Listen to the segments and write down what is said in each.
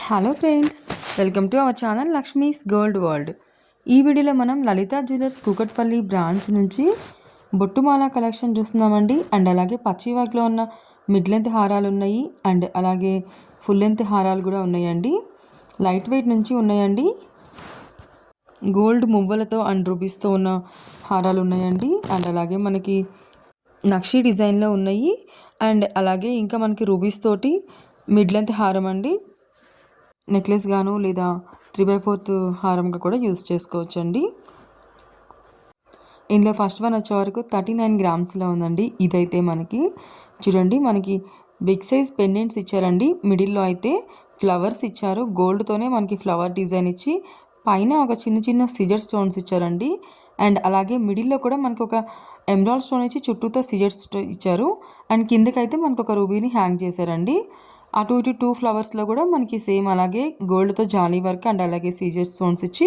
Hello friends, welcome to our channel Lakshmi's gold world. ఈ వీడియోలో మనం లలితా జ్యువెలర్స్ కూకట్పల్లి బ్రాంచ్ నుంచి బొట్టుమాల కలెక్షన్ చూస్తున్నామండి. అండ్ అలాగే పచ్చి వర్క్లో ఉన్న మిడ్ లెంత్ హారాలు ఉన్నాయి, అండ్ అలాగే ఫుల్ లెంత్ హారాలు కూడా ఉన్నాయండి. లైట్ వెయిట్ నుంచి ఉన్నాయండి. గోల్డ్ మువ్వలతో అండ్ రూబీస్తో ఉన్న హారాలు ఉన్నాయండి. అండ్ అలాగే మనకి నక్షి డిజైన్లో ఉన్నాయి, అండ్ అలాగే ఇంకా మనకి రూబీస్ తోటి మిడ్ లెంత్ హారం అండి. నెక్లెస్ గాను లేదా 3/4 హారంగా కూడా యూస్ చేసుకోవచ్చు అండి. ఇందులో ఫస్ట్ వన్ వచ్చే వరకు 39 గ్రామ్స్లో ఉందండి. ఇదైతే మనకి చూడండి, మనకి బిగ్ సైజ్ పెండెంట్స్ ఇచ్చారండి. మిడిల్లో అయితే ఫ్లవర్స్ ఇచ్చారు. గోల్డ్తోనే మనకి ఫ్లవర్ డిజైన్ ఇచ్చి పైన ఒక చిన్న చిన్న సిజర్ స్టోన్స్ ఇచ్చారండి. అండ్ అలాగే మిడిల్లో కూడా మనకు ఒక ఎమరాల్డ్ స్టోన్ ఇచ్చి చుట్టూతో సిజర్స్ ఇచ్చారు. అండ్ కిందకైతే మనకు ఒక రూబీని హ్యాంగ్ చేశారండి. అటు ఇటు 2 ఫ్లవర్స్లో కూడా మనకి సేమ్ అలాగే గోల్డ్తో జాలీ వర్క్ అండ్ అలాగే సీజర్ స్టోన్స్ ఇచ్చి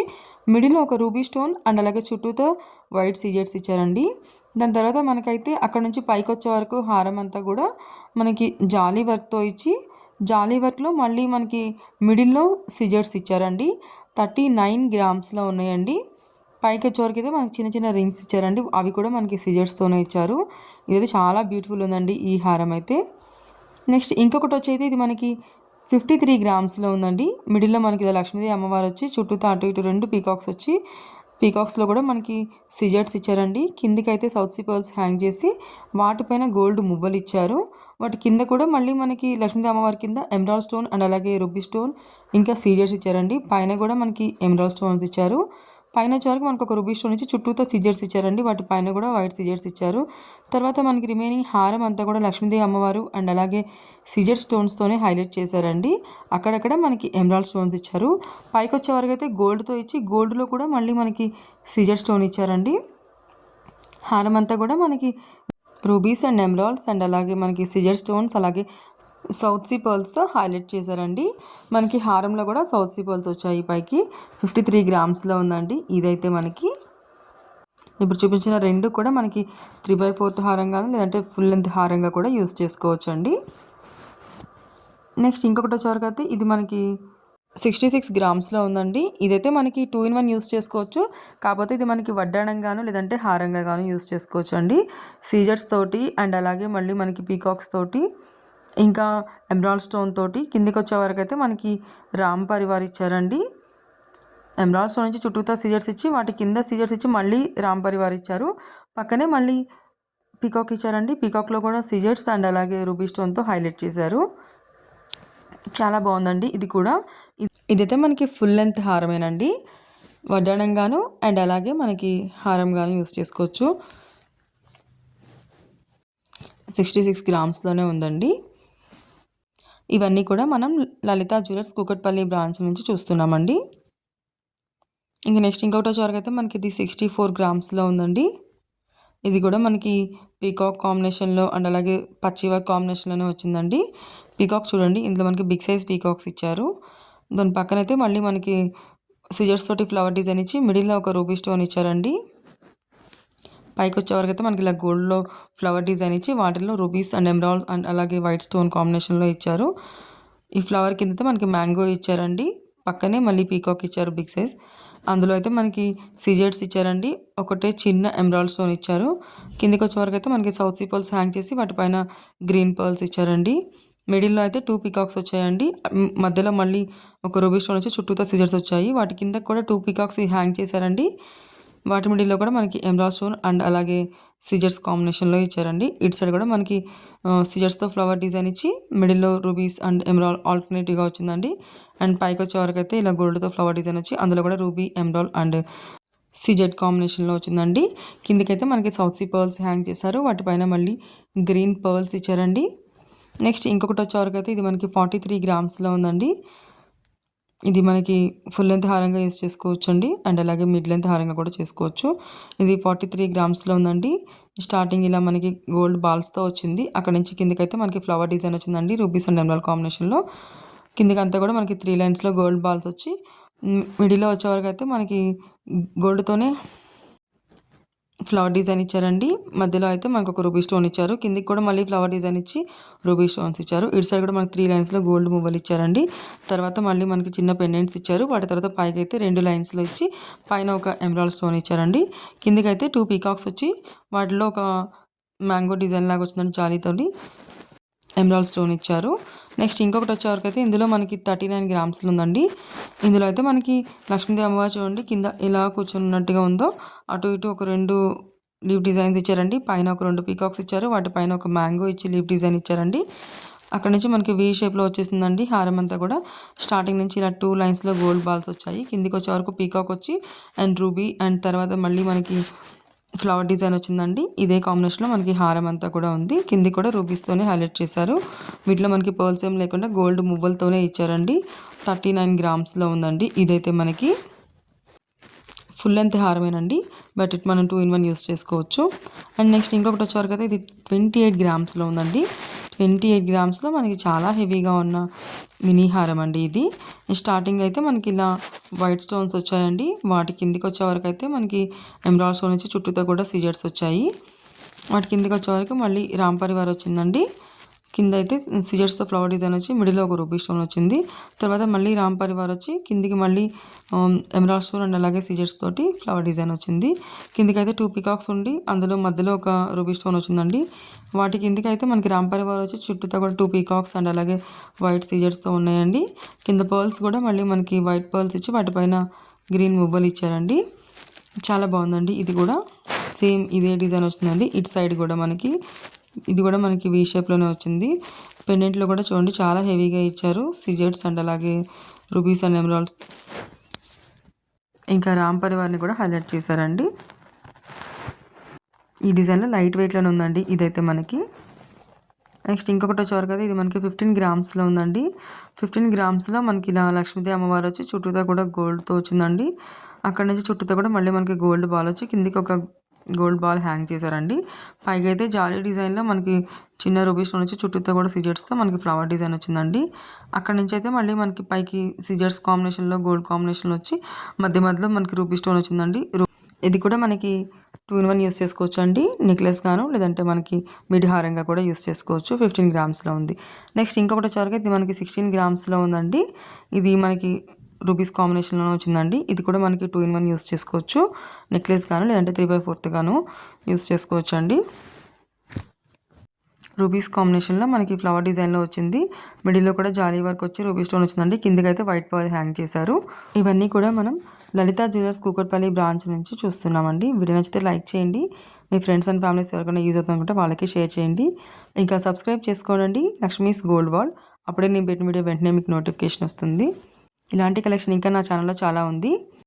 మిడిల్లో ఒక రూబీ స్టోన్ అండ్ అలాగే చుట్టూతో వైట్ సీజర్స్ ఇచ్చారండి. దాని తర్వాత మనకైతే అక్కడ నుంచి పైకి వచ్చే వరకు హారం అంతా కూడా మనకి జాలీ వర్క్తో ఇచ్చి జాలీ వర్క్లో మళ్ళీ మనకి మిడిల్లో సిజర్స్ ఇచ్చారండి. 39 గ్రామ్స్లో ఉన్నాయండి. పైకి వచ్చేవరకు అయితే మనకి చిన్న చిన్న రింగ్స్ ఇచ్చారండి. అవి కూడా మనకి సిజర్స్తోనే ఇచ్చారు. ఇదైతే చాలా బ్యూటిఫుల్ ఉందండి ఈ హారం అయితే. నెక్స్ట్ ఇంకొకటి వచ్చేది ఇది మనకి 53 గ్రామ్స్లో ఉందండి. మిడిల్లో మనకి ఇది లక్ష్మీదేవి అమ్మవారు వచ్చి చుట్టూతో అటు ఇటు 2 పీకాక్స్ వచ్చి పీకాక్స్లో కూడా మనకి సిజర్స్ ఇచ్చారండి. కిందికైతే సౌత్ సీ పర్ల్స్ హ్యాంగ్ చేసి వాటిపైన గోల్డ్ మువ్వలు ఇచ్చారు. వాటి కింద కూడా మళ్ళీ మనకి లక్ష్మీదేవి అమ్మవారి కింద ఎమరాల్డ్ స్టోన్ అండ్ అలాగే రూబీ స్టోన్ ఇంకా సిజర్స్ ఇచ్చారండి. పైన కూడా మనకి ఎమరాల్డ్ స్టోన్స్ ఇచ్చారు. పైన వచ్చేవరకు మనకు ఒక రూబీ స్టోన్ ఇచ్చి చుట్టూతో సిజర్స్ ఇచ్చారండి. వాటి పైన కూడా వైట్ సిజర్స్ ఇచ్చారు. తర్వాత మనకి రిమైనింగ్ హారం అంతా కూడా లక్ష్మీదేవి అమ్మవారు అండ్ అలాగే సిజర్ స్టోన్స్తోనే హైలైట్ చేశారండి. అక్కడక్కడ మనకి ఎమరాల్డ్ స్టోన్స్ ఇచ్చారు. పైకి వచ్చే వరకు అయితే గోల్డ్తో ఇచ్చి గోల్డ్లో కూడా మళ్ళీ మనకి సిజర్ స్టోన్ ఇచ్చారండి. హారం అంతా కూడా మనకి రూబీస్ అండ్ ఎమరాల్డ్స్ అండ్ అలాగే మనకి సిజర్ స్టోన్స్ అలాగే సౌత్ సీ పర్ల్స్తో హైలైట్ చేశారండి. మనకి హారంలో కూడా సౌత్ సీ పర్ల్స్ వచ్చాయి. పైకి 53 గ్రామ్స్లో ఉందండి. ఇదైతే మనకి ఇప్పుడు చూపించిన రెండు కూడా మనకి 3/4 హారంగా లేదంటే ఫుల్ లెంత్ హారంగా కూడా యూస్ చేసుకోవచ్చు అండి. నెక్స్ట్ ఇంకొకటి వచ్చేవరకు అయితే ఇది మనకి 66 గ్రామ్స్లో ఉందండి. ఇదైతే మనకి 2 in 1 యూస్ చేసుకోవచ్చు. కాకపోతే ఇది మనకి వడ్డాణంగాను లేదంటే హారంగా గాను యూస్ చేసుకోవచ్చు అండి. సీజర్స్ తోటి అండ్ అలాగే మళ్ళీ మనకి పీకాక్స్ తోటి ఇంకా ఎమరాల్డ్ స్టోన్ తోటి కిందికి వచ్చే వరకు అయితే మనకి రామ్ పరివార్ ఇచ్చారండి. ఎమరాల్డ్ స్టోన్ నుంచి చుట్టూతా సీజర్స్ ఇచ్చి వాటి కింద సీజర్స్ ఇచ్చి మళ్ళీ రామ్ పరివార్ ఇచ్చారు. పక్కనే మళ్ళీ పీకాక్ ఇచ్చారండి. పీకాక్లో కూడా సీజర్స్ అండ్ అలాగే రూబీ స్టోన్తో హైలైట్ చేశారు. చాలా బాగుందండి ఇది కూడా. ఇదైతే మనకి ఫుల్ లెంత్ హారమేనండి. వడ్డాణంగాను అండ్ అలాగే మనకి హారంగాను యూస్ చేసుకోవచ్చు. 66 గ్రామ్స్లోనే ఉందండి. ఇవన్నీ కూడా మనం లలితా జ్యువెలర్స్ కూకట్పల్లి బ్రాంచ్ నుంచి చూస్తున్నామండి. ఇంకా నెక్స్ట్ ఇంకొకటి వచ్చేవరకు అయితే మనకి ఇది 64 గ్రామ్స్లో ఉందండి. ఇది కూడా మనకి పీకాక్ కాంబినేషన్లో అండ్ అలాగే పచ్చి వర్క్ కాంబినేషన్లోనే వచ్చిందండి. పీకాక్ చూడండి, ఇందులో మనకి బిగ్ సైజ్ పీకాక్స్ ఇచ్చారు. దాని పక్కన అయితే మళ్ళీ మనకి సిజర్స్ తోటి ఫ్లవర్ డిజైన్ ఇచ్చి మిడిల్లో ఒక రూబీ స్టోన్ ఇచ్చారండి. పైకి వచ్చేవరకు అయితే మనకి ఇలా గోల్డ్లో ఫ్లవర్ డిజైన్ ఇచ్చి వాటిల్లో రూబీస్ అండ్ ఎమరాల్డ్ అండ్ అలాగే వైట్ స్టోన్ కాంబినేషన్లో ఇచ్చారు. ఈ ఫ్లవర్ కింద మనకి మ్యాంగో ఇచ్చారండి. పక్కనే మళ్ళీ పీకాక్ ఇచ్చారు బిగ్ సైజ్. అందులో అయితే మనకి సిజర్స్ ఇచ్చారండి. ఒకటే చిన్న ఎమరాల్డ్ స్టోన్ ఇచ్చారు. కిందికి వచ్చే వరకు అయితే మనకి సౌత్ సీ పర్ల్స్ హ్యాంగ్ చేసి వాటిపైన గ్రీన్ పర్ల్స్ ఇచ్చారండి. మిడిల్లో అయితే 2 పీకాక్స్ వచ్చాయండి. మధ్యలో మళ్ళీ ఒక రూబీ స్టోన్ వచ్చి చుట్టూతో సిజర్స్ వచ్చాయి. వాటి కింద కూడా 2 పీకాక్స్ హ్యాంగ్ చేశారండి. వాటి మిడిల్లో కూడా మనకి ఎమరాల్డ్ స్టోన్ అండ్ అలాగే సిజర్స్ కాంబినేషన్లో ఇచ్చారండి. ఇటు సైడ్ కూడా మనకి సిజర్స్తో ఫ్లవర్ డిజైన్ ఇచ్చి మిడిల్లో రూబీస్ అండ్ ఎమరాల్డ్ ఆల్టర్నేటివ్గా వచ్చిందండి. అండ్ పైకి వచ్చే వరకు అయితే ఇలా గోల్డ్తో ఫ్లవర్ డిజైన్ వచ్చి అందులో కూడా రూబీ ఎమరాల్డ్ అండ్ సిజెడ్ కాంబినేషన్లో వచ్చిందండి. కిందకైతే మనకి సౌత్ సీ పర్ల్స్ హ్యాంగ్ చేశారు. వాటిపైన మళ్ళీ గ్రీన్ పర్ల్స్ ఇచ్చారండి. నెక్స్ట్ ఇంకొకటి వచ్చే వరకు అయితే ఇది మనకి 43 గ్రామ్స్లో ఉందండి. ఇది మనకి ఫుల్ లెంత్ హారంగా యూస్ చేసుకోవచ్చు అండి. అండ్ అలాగే మిడ్ లెంత్ హారంగా కూడా చేసుకోవచ్చు. ఇది 43 గ్రామ్స్లో ఉందండి. స్టార్టింగ్ ఇలా మనకి గోల్డ్ బాల్స్తో వచ్చింది. అక్కడ నుంచి కిందకైతే మనకి ఫ్లవర్ డిజైన్ వచ్చిందండి. రూబీస్ అండ్ ఎమరాల్డ్ కాంబినేషన్లో కిందకంతా కూడా మనకి 3 లైన్స్లో గోల్డ్ బాల్స్ వచ్చి మిడిల్లో వచ్చే వరకు అయితే మనకి గోల్డ్తోనే ఫ్లవర్ డిజైన్ ఇచ్చారండి. మధ్యలో అయితే మనకు ఒక రూబీ స్టోన్ ఇచ్చారు. కిందికి కూడా మళ్ళీ ఫ్లవర్ డిజైన్ ఇచ్చి రూబీ స్టోన్స్ ఇచ్చారు. ఇటు సైడ్ కూడా మనకి 3 లైన్స్లో గోల్డ్ మువ్వలు ఇచ్చారండి. తర్వాత మళ్ళీ మనకి చిన్న పెండెంట్స్ ఇచ్చారు. వాటి తర్వాత పైకి అయితే 2 లైన్స్లో ఇచ్చి పైన ఒక ఎమరాల్డ్ స్టోన్ ఇచ్చారండి. కిందికి అయితే 2 పీకాక్స్ వచ్చి వాటిలో ఒక మ్యాంగో డిజైన్ లాగా వచ్చిందండి జాలీతోటి ఎమరాల్డ్ స్టోన్ ఇచ్చారు. నెక్స్ట్ ఇంకొకటి వచ్చేవరకు అయితే ఇందులో మనకి 39 గ్రామ్స్లో ఉందండి. ఇందులో అయితే మనకి లక్ష్మీదేవి అమ్మవారు చూడండి కింద ఎలా కూర్చున్నట్టుగా ఉందో అటు ఇటు ఒక 2 లీఫ్ డిజైన్స్ ఇచ్చారండి. పైన ఒక 2 పీకాక్స్ ఇచ్చారు. వాటి పైన ఒక మ్యాంగో ఇచ్చి లీఫ్ డిజైన్ ఇచ్చారండి. అక్కడ నుంచి మనకి వీ షేప్లో వచ్చేసిందండి హారం అంతా కూడా. స్టార్టింగ్ నుంచి ఇలా 2 లైన్స్లో గోల్డ్ బాల్స్ వచ్చాయి. కిందికి వచ్చే వరకు పీకాక్ వచ్చి అండ్ రూబీ అండ్ తర్వాత మళ్ళీ మనకి ఫ్లవర్ డిజైన్ వచ్చిందండి. ఇదే కాంబినేషన్లో మనకి హారం అంతా కూడా ఉంది. కింది కూడా రూబీస్తోనే హైలైట్ చేశారు. వీటిలో మనకి పర్ల్స్ ఏం లేకుండా గోల్డ్ మువ్వలతోనే ఇచ్చారండి. 39 గ్రామ్స్లో ఉందండి. ఇదైతే మనకి ఫుల్ లెంత్ హారమేనండి. బట్ ఇట్ మనం 2 in 1 యూస్ చేసుకోవచ్చు. అండ్ నెక్స్ట్ ఇంకొకటి వచ్చేవరకు అయితే ఇది 28 గ్రామ్స్లో ఉందండి. 28 గ్రామ్స్లో మనకి చాలా హెవీగా ఉన్న మినీ హారం అండి ఇది. స్టార్టింగ్ అయితే మనకి ఇలా వైట్ స్టోన్స్ వచ్చాయండి. వాటి కిందికి వచ్చే వరకు అయితే మనకి ఎమరాల్డ్ స్టోన్ వచ్చి చుట్టూతో కూడా సిజర్స్ వచ్చాయి. వాటి కిందికి వచ్చే వరకు మళ్ళీ రామ్ పరివార్ వచ్చిందండి. కింద అయితే సిజర్స్తో ఫ్లవర్ డిజైన్ వచ్చి మిడిల్లో ఒక రూబీ స్టోన్ వచ్చింది. తర్వాత మళ్ళీ రామ్ పరివార్ వచ్చి కిందికి మళ్ళీ ఎమరాల్డ్ స్టోన్ అండ్ అలాగే సిజర్స్ తోటి ఫ్లవర్ డిజైన్ వచ్చింది. కిందికి అయితే 2 పీకాక్స్ ఉండి అందులో మధ్యలో ఒక రూబీ స్టోన్ వచ్చిందండి. వాటి కిందికి అయితే మనకి రామ్ పరివార్ వచ్చి చుట్టూతో కూడా 2 పీకాక్స్ అండ్ అలాగే వైట్ సిజర్స్తో ఉన్నాయండి. కింద పర్ల్స్ కూడా మళ్ళీ మనకి వైట్ పర్ల్స్ ఇచ్చి వాటిపైన గ్రీన్ మువ్వలు ఇచ్చారండి. చాలా బాగుందండి. ఇది కూడా సేమ్ ఇదే డిజైన్ వచ్చిందండి. ఇటు సైడ్ కూడా మనకి ఇది కూడా మనకి వీ షేప్లోనే వచ్చింది. పెండెంట్లో కూడా చూడండి చాలా హెవీగా ఇచ్చారు. సిజెట్స్ అండ్ అలాగే రూబీస్ అండ్ ఎమరాల్డ్స్ ఇంకా రామ్ పరివార్ని కూడా హైలైట్ చేశారండి. ఈ డిజైన్లో లైట్ వెయిట్లోనే ఉందండి ఇదైతే మనకి. నెక్స్ట్ ఇంకొకటి వచ్చేవారు కదా ఇది మనకి 15 గ్రామ్స్లో ఉందండి. 15 గ్రామ్స్లో మనకి ఇలా లక్ష్మీదేవి అమ్మవారు వచ్చి చుట్టూతో కూడా గోల్డ్తో వచ్చిందండి. అక్కడ నుంచి చుట్టూతో కూడా మళ్ళీ మనకి గోల్డ్ బాల్ వచ్చి కిందికి ఒక గోల్డ్ బాల్ హ్యాంగ్ చేశారండి. పైగా అయితే జాలీ డిజైన్లో మనకి చిన్న రూబీ స్టోన్ వచ్చి చుట్టూతో కూడా సిజర్స్తో మనకి ఫ్లవర్ డిజైన్ వచ్చిందండి. అక్కడ నుంచి అయితే మళ్ళీ మనకి పైకి సిజర్స్ కాంబినేషన్లో గోల్డ్ కాంబినేషన్లో వచ్చి మధ్యలో మనకి రూబీ స్టోన్ వచ్చిందండి. ఇది కూడా మనకి 2 in 1 యూస్ చేసుకోవచ్చు అండి. నెక్లెస్ గాను లేదంటే మనకి మిడి హారంగా కూడా యూస్ చేసుకోవచ్చు. 15 గ్రామ్స్లో ఉంది. నెక్స్ట్ ఇంకొకటి వచ్చేవరకు ఇది మనకి 16 గ్రామ్స్లో ఉందండి. ఇది మనకి రూబీస్ కాంబినేషన్లో వచ్చిందండి. ఇది కూడా మనకి 2 in 1 యూస్ చేసుకోవచ్చు. నెక్లెస్ గాను లేదంటే 3/4 గాను యూస్ చేసుకోవచ్చు అండి. రూబీస్ కాంబినేషన్లో మనకి ఫ్లవర్ డిజైన్లో వచ్చింది. మిడిల్లో కూడా జాలీ వర్క్ వచ్చి రూబీ స్టోన్ వచ్చిందండి. కిందకి అయితే వైట్ పర్ల్ హ్యాంగ్ చేశారు. ఇవన్నీ కూడా మనం లలిత జ్యువెలర్స్ కూకట్పల్లి బ్రాంచ్ నుంచి చూస్తున్నామండి. వీడియో నచ్చితే లైక్ చేయండి. మీ ఫ్రెండ్స్ అండ్ ఫ్యామిలీస్ ఎవరికైనా యూజ్ అవుతుందంటే వాళ్ళకి షేర్ చేయండి. ఇంకా సబ్స్క్రైబ్ చేసుకోండి లక్ష్మీస్ గోల్డ్ వాల్. అప్పుడే నేను పెట్టిన వీడియో వెంటనే మీకు నోటిఫికేషన్ వస్తుంది. ఇలాంటి కలెక్షన్ ఇంకా నా ఛానల్లో చాలా ఉంది.